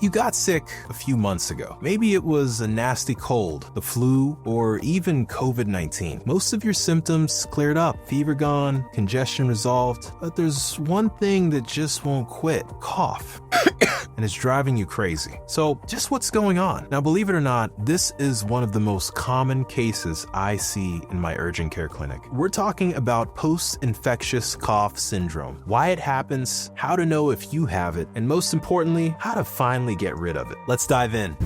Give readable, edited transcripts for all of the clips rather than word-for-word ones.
you got sick a few months ago. Maybe it was a nasty cold, the flu, or even COVID-19. Most of your symptoms cleared up, fever gone, congestion resolved, but there's one thing that just won't quit: cough. And it's driving you crazy. So just what's going on? Now, believe it or not, this is one of the most common cases I see in my urgent care clinic. We're talking about post-infectious cough syndrome, why it happens, how to know if you have it, and most importantly, how to finally get rid of it. Let's dive in.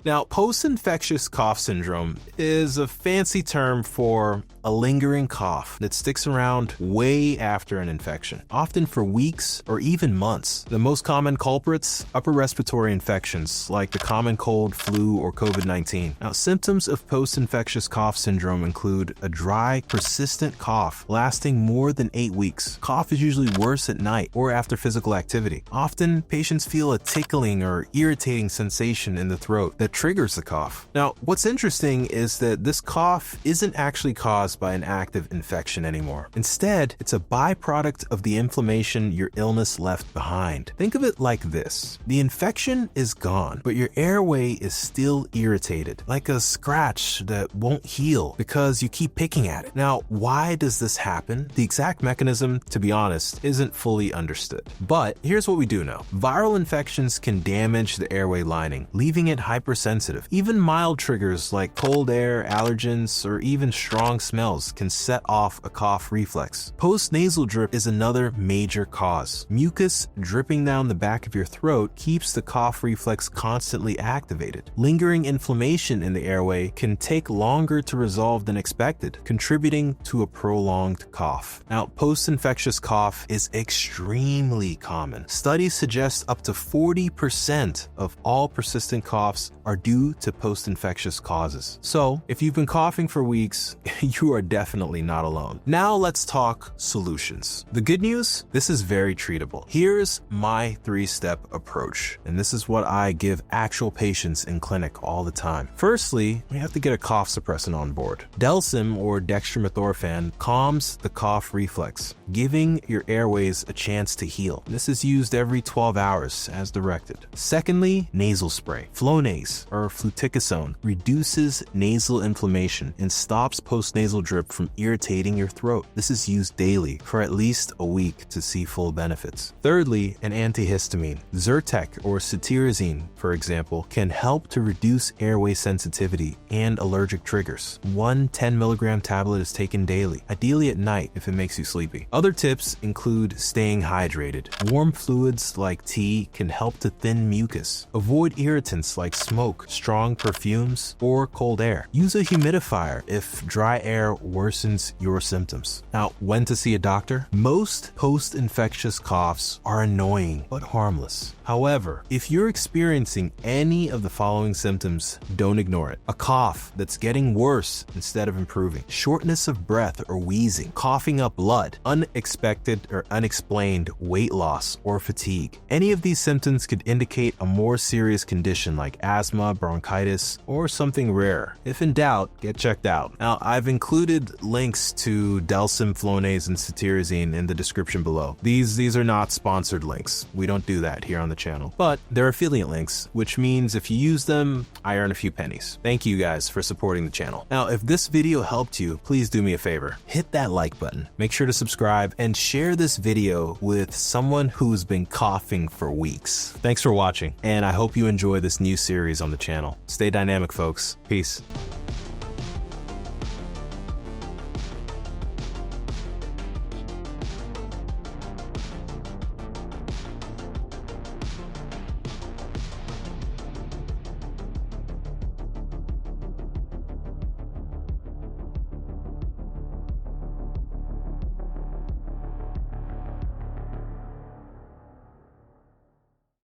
Now, post-infectious cough syndrome is a fancy term for a lingering cough that sticks around way after an infection, often for weeks or even months. The most common culprits: upper respiratory infections like the common cold, flu, or COVID-19. Now, symptoms of post-infectious cough syndrome include a dry, persistent cough lasting more than 8 weeks. Cough is usually worse at night or after physical activity. Often, patients feel a tickling or irritating sensation in the throat that triggers the cough. Now, what's interesting is that this cough isn't actually caused by an active infection anymore. Instead, it's a byproduct of the inflammation your illness left behind. Think of it like this: the infection is gone, but your airway is still irritated, like a scratch that won't heal because you keep picking at it. Now, why does this happen? The exact mechanism, to be honest, isn't fully understood. But here's what we do know. Viral infections can damage the airway lining, leaving it hypersensitive. Even mild triggers like cold air, allergens, or even strong smells can set off a cough reflex. Post-nasal drip is another major cause. Mucus dripping down the back of your throat keeps the cough reflex constantly activated. Lingering inflammation in the airway can take longer to resolve than expected, contributing to a prolonged cough. Now, post-infectious cough is extremely common. Studies suggest up to 40% of all persistent coughs are due to post-infectious causes. So, if you've been coughing for weeks, you are definitely not alone. Now let's talk solutions. The good news: this is very treatable. Here's my 3-step approach, and this is what I give actual patients in clinic all the time. Firstly, we have to get a cough suppressant on board. Delsym, or dextromethorphan, calms the cough reflex, giving your airways a chance to heal. This is used every 12 hours as directed. Secondly, nasal spray. Flonase, or fluticasone, reduces nasal inflammation and stops post-nasal drip from irritating your throat. This is used daily for at least a week to see full benefits. Thirdly, an antihistamine. Zyrtec or cetirizine, for example, can help to reduce airway sensitivity and allergic triggers. One 10 milligram tablet is taken daily, ideally at night if it makes you sleepy. Other tips include staying hydrated. Warm fluids like tea can help to thin mucus. Avoid irritants like smoke, strong perfumes, or cold air. Use a humidifier if dry air worsens your symptoms. Now, when to see a doctor? Most post-infectious coughs are annoying but harmless. However, if you're experiencing any of the following symptoms, don't ignore it. A cough that's getting worse instead of improving, shortness of breath or wheezing, coughing up blood, unexpected or unexplained weight loss or fatigue. Any of these symptoms could indicate a more serious condition like asthma, bronchitis, or something rare. If in doubt, get checked out. Now, I've included links to Delsym, Flonase, and cetirizine in the description below. These are not sponsored links. We don't do that here on the channel, but they're affiliate links, which means if you use them, I earn a few pennies. Thank you guys for supporting the channel. Now, if this video helped you, please do me a favor. Hit that like button. Make sure to subscribe and share this video with someone who's been coughing for weeks. Thanks for watching, and I hope you enjoy this new series on the channel. Stay dynamic, folks. Peace.